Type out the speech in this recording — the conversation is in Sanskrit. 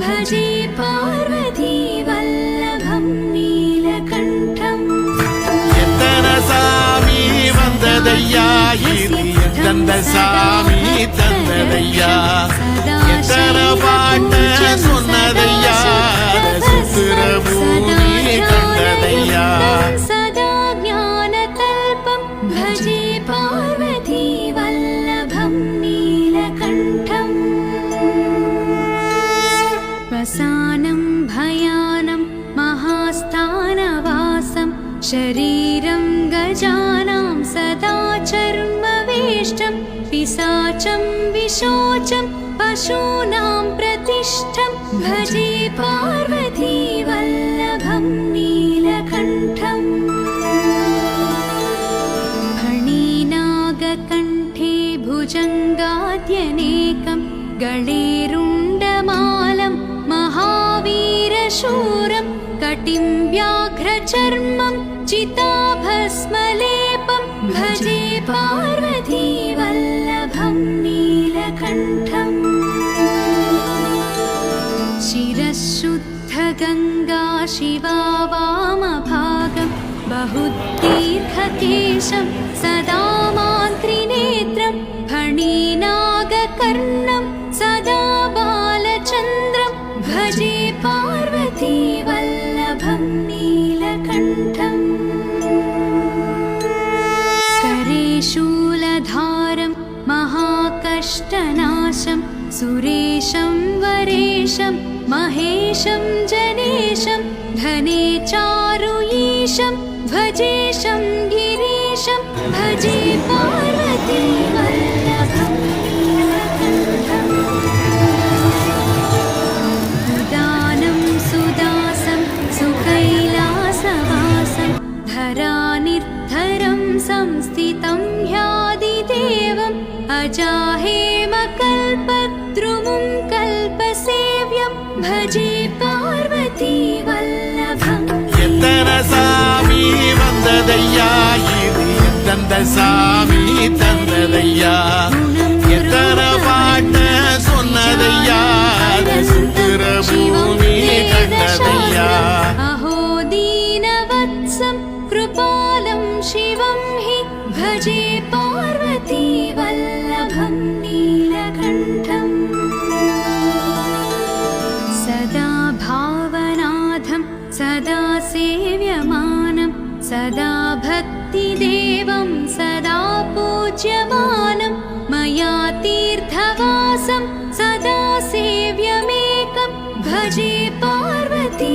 भजे पार्वती वल्लभं नीलकण्ठम् சாமி வந்ததையா இது எந்த சாமி தந்ததையா எத்தனை பாட்ட சொன்னதையா சுத்திர பூமி கண்டதையா सदा ज्ञानकल्पं भजे पार्वती वल्लभं नीलकण्ठम् वसानं भयानं महास्थानवासं शरीरं गजानां सदा चर्मवेष्टं पिशाचं विशोचं पशूनां प्रतिष्ठं भजे पार्वती वल्लभं नीलकण्ठम् फणिनागकण्ठे भुजङ्गाद्यनेकं गणेरुण्डमालं महावीरशूरं कटिं व्याघ्रचर्मं चिताभस्मलेपं भजे पार्वती वल्लभं नीलकण्ठम् शिरःशुद्धगङ्गा शिवा वामभागं बहुदीर्घकेशं सदा मान्त्रिनेत्रं फणिनागकर्णं सदा बालचन्द्रं भजे पार्वती वल्लभं नीलकण्ठम् करे शूलधारं महाकष्टनाशं सुरेशं वरेशं महेशं जनेशं धने चारुईशं भजेशं गिरीशं भजे पार्वती वल्लभं नीलकण्ठम् उदानं सुदासं सुकैलासवासं धरानिर्धरं संस्थितं ह्यादिदेवम् अजाहेमकल्पद्रुमुं कल्पसेव्यं भजे पार्वती वल्लभम् எத்தனை சாமி வந்ததையா இது எந்த சாமி தந்ததையா எத்தனை பாட்ட சொன்னதையா சுத்திர பூமி கண்டதையா अहो दीनवत्सं कृपालं शिवं हि भजे पार्वती वल्लभं नीलकण्ठम् सदा भावनाथं सदा सेव्यमानं सदा भक्तिदेवं सदा पूज्यमानं मया तीर्थवासं सदा सेव्यमेकं भजे पार्वती